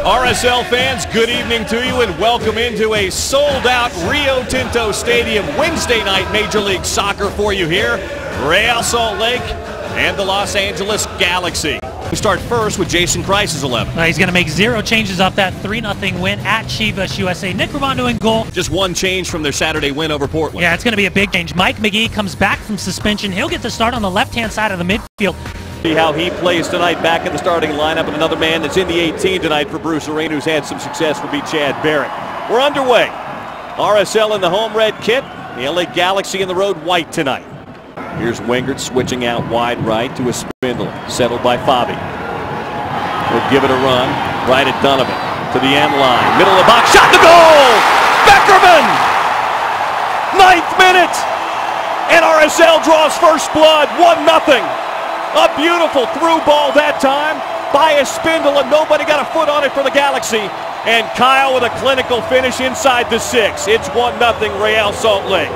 RSL fans, good evening to you and welcome into a sold-out Rio Tinto Stadium Wednesday night Major League Soccer for you here. Real Salt Lake and the Los Angeles Galaxy. We start first with Jason Kreis's 11. He's going to make 0 changes off that 3-0 win at Chivas USA. Nick Romando in goal. Just one change from their Saturday win over Portland. Yeah, it's going to be a big change. Mike McGee comes back from suspension. He'll get the start on the left-hand side of the midfield. See how he plays tonight back in the starting lineup, and another man that's in the 18 tonight for Bruce Arena who's had some success will be Chad Barrett. We're underway. RSL in the home red kit, the LA Galaxy in the road white tonight. Here's Wingert switching out wide right to a Spindler, settled by Fabi. Will give it a run, right at Donovan, to the end line, middle of the box, shot to goal! Beckerman! 9th minute! And RSL draws first blood, 1-0. A beautiful through ball that time by a Spindle, and nobody got a foot on it for the Galaxy. And Kyle with a clinical finish inside the 6. It's 1-0 Real Salt Lake.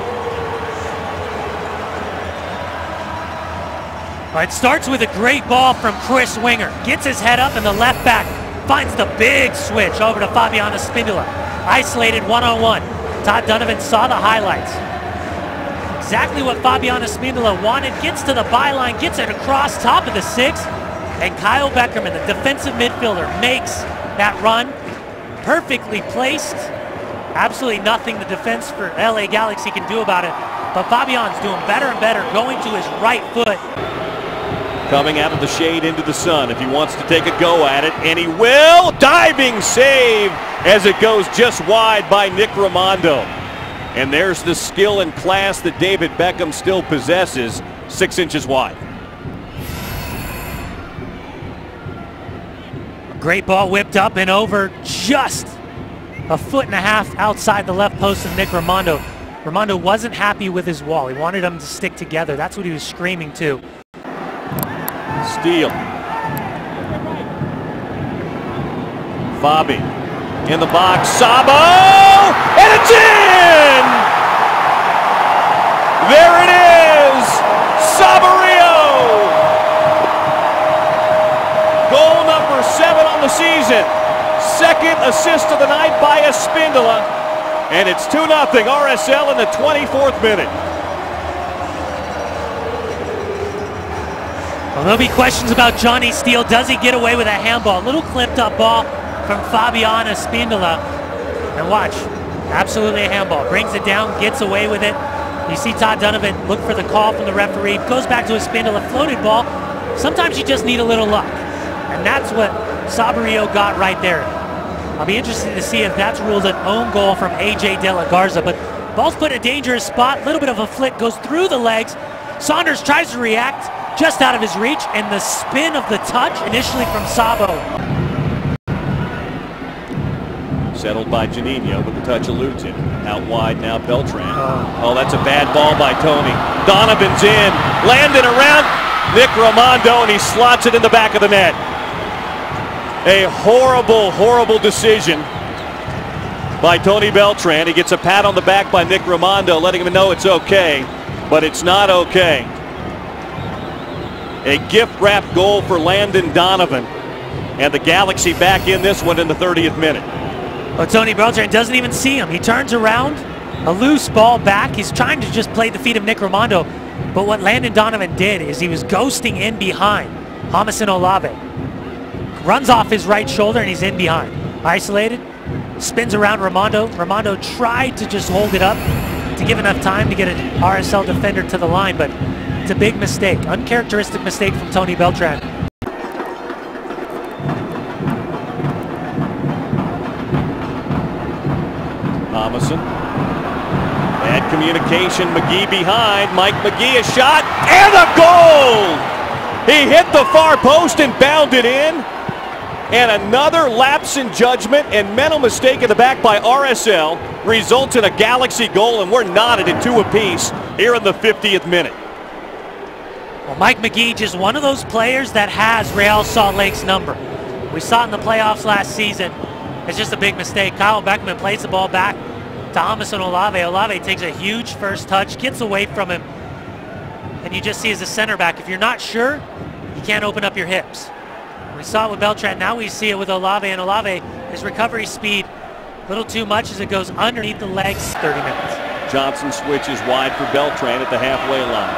It starts with a great ball from Chris Winger. Gets his head up and the left back finds the big switch over to Fabiano Spindola. Isolated one-on-one. Todd Donovan saw the highlights. Exactly what Fabiano Spindola wanted. Gets to the byline, gets it across top of the 6. And Kyle Beckerman, the defensive midfielder, makes that run. Perfectly placed. Absolutely nothing the defense for LA Galaxy can do about it. But Fabian's doing better and better, going to his right foot. Coming out of the shade into the sun if he wants to take a go at it, and he will. Diving save as it goes just wide by Nick Romando. And there's the skill and class that David Beckham still possesses, 6 inches wide. Great ball whipped up and over, just a 1.5 feet outside the left post of Nick Romando. Romando wasn't happy with his wall. He wanted them to stick together. That's what he was screaming too. Steele. Fabi in the box. Sabo! And it's in! There it is! Saborio! Goal number 7 on the season. Second assist of the night by Espindola. And it's 2-0 RSL in the 24th minute. Well, there'll be questions about Johnny Steele. Does he get away with a handball? A little clipped up ball from Fabiano Spindola. And watch, absolutely a handball. Brings it down, gets away with it. You see Todd Donovan look for the call from the referee. Goes back to a Spindola floated ball. Sometimes you just need a little luck. And that's what Saborio got right there. I'll be interested to see if that's ruled an own goal from AJ De La Garza. But ball's put in a dangerous spot. A little bit of a flick goes through the legs. Saunders tries to react. Just out of his reach, and the spin of the touch initially from Sabo. Settled by Janino, but the touch eludes him. Out wide now, Beltran. Oh, that's a bad ball by Tony. Donovan's in, landing around Nick Romando, and he slots it in the back of the net. A horrible, horrible decision by Tony Beltran. He gets a pat on the back by Nick Romando, letting him know it's okay, but it's not okay. A gift-wrapped goal for Landon Donovan. And the Galaxy back in this one in the 30th minute. Well, Tony Beltran doesn't even see him. He turns around, a loose ball back. He's trying to just play the feet of Nick Romando. But what Landon Donovan did is he was ghosting in behind Jamison Olave. Runs off his right shoulder and he's in behind. Isolated, spins around Romando. Romando tried to just hold it up to give enough time to get an RSL defender to the line, but it's a big mistake, uncharacteristic mistake from Tony Beltran. Thomason. Bad communication, McGee behind. Mike McGee, a shot, and a goal! He hit the far post and bounded in. And another lapse in judgment and mental mistake in the back by RSL results in a Galaxy goal, and we're knotted at 2 apiece here in the 50th minute. Well, Mike McGee, just one of those players that has Real Salt Lake's number. We saw it in the playoffs last season. It's just a big mistake. Kyle Beckman plays the ball back to Jamison Olave. Olave takes a huge first touch, gets away from him, and you just see as a center back, if you're not sure, you can't open up your hips. We saw it with Beltran, now we see it with Olave, and Olave His recovery speed, a little too much as it goes underneath the legs. 30 minutes. Johnson switches wide for Beltran at the halfway line.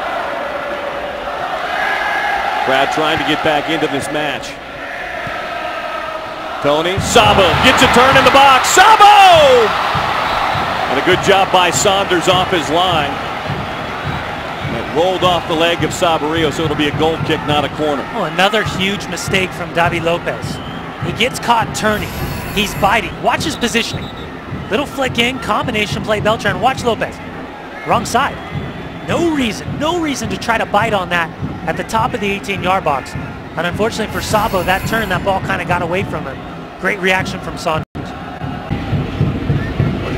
Brad trying to get back into this match. Tony, Sabo gets a turn in the box. Sabo! And a good job by Saunders off his line. And it rolled off the leg of Saborio, so it'll be a goal kick, not a corner. Oh, another huge mistake from David Lopez. He gets caught turning. He's biting. Watch his positioning. Little flick in, combination play, Beltran. Watch Lopez. Wrong side. No reason to try to bite on that at the top of the 18-yard box. And unfortunately for Sabo, that turn, that ball kind of got away from him. Great reaction from Saunders. You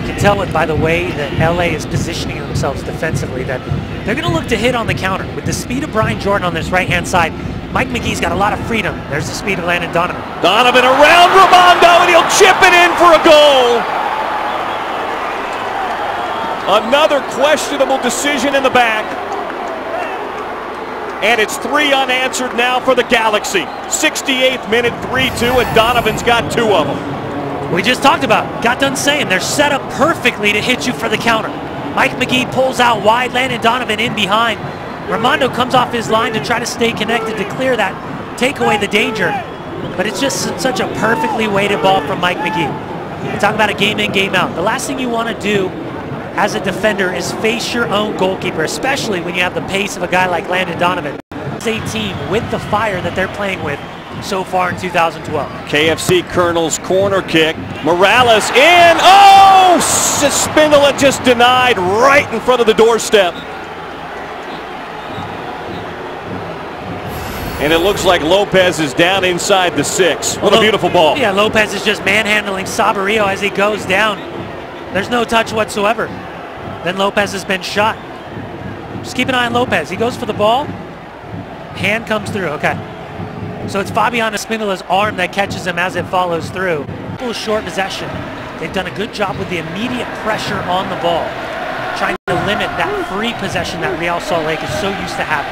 can tell it by the way that LA is positioning themselves defensively that they're going to look to hit on the counter. With the speed of Brian Jordan on this right-hand side, Mike McGee's got a lot of freedom. There's the speed of Landon Donovan. Donovan around Ramondo, and he'll chip it in for a goal. Another questionable decision in the back. And it's 3 unanswered now for the Galaxy. 68th minute, 3-2, and Donovan's got 2 of them. We just talked about, got done saying, they're set up perfectly to hit you for the counter. Mike McGee pulls out wide, Landon Donovan in behind. Ramondo comes off his line to try to stay connected to clear that, take away the danger. But it's just such a perfectly weighted ball from Mike McGee. We're talking about a game in, game out. The last thing you want to do as a defender is face your own goalkeeper, especially when you have the pace of a guy like Landon Donovan. It's a team with the fire that they're playing with so far in 2012. KFC Colonel's corner kick. Morales in. Oh! Spindola just denied right in front of the doorstep. And it looks like Lopez is down inside the 6. What a beautiful ball. Yeah, Lopez is just manhandling Saborio as he goes down. There's no touch whatsoever. Then Lopez has been shot. Just keep an eye on Lopez. He goes for the ball. Hand comes through. Okay. So it's Fabiano Spindola's arm that catches him as it follows through. Full short possession. They've done a good job with the immediate pressure on the ball, trying to limit that free possession that Real Salt Lake is so used to having.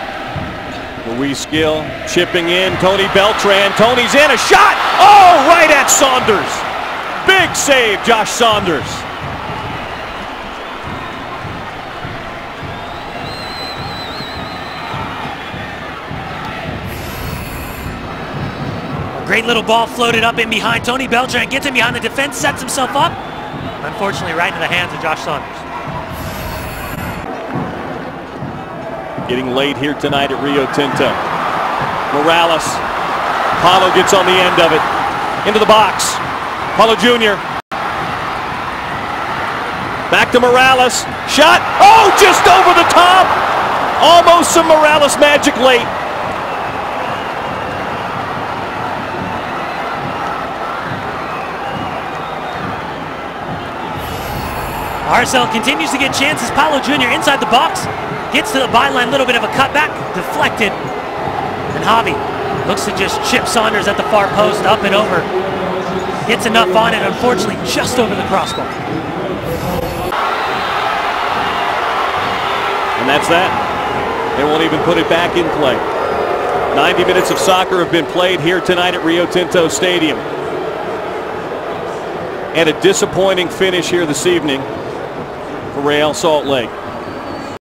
Luis Gil chipping in. Tony Beltran. Tony's in. A shot. Oh, right at Saunders. Big save, Josh Saunders. Great little ball floated up in behind. Tony Beltran gets in behind the defense, sets himself up. Unfortunately, right into the hands of Josh Saunders. Getting late here tonight at Rio Tinto. Morales. Paulo gets on the end of it. Into the box. Paulo Jr. Back to Morales. Shot. Oh, just over the top. Almost some Morales magic late. RSL continues to get chances. Paulo Jr. inside the box. Gets to the byline, a little bit of a cutback. Deflected. And Javi looks to just chip Saunders at the far post, up and over. Gets enough on it, unfortunately, just over the crossbar. And that's that. They won't even put it back in play. 90 minutes of soccer have been played here tonight at Rio Tinto Stadium. And a disappointing finish here this evening for Real Salt Lake.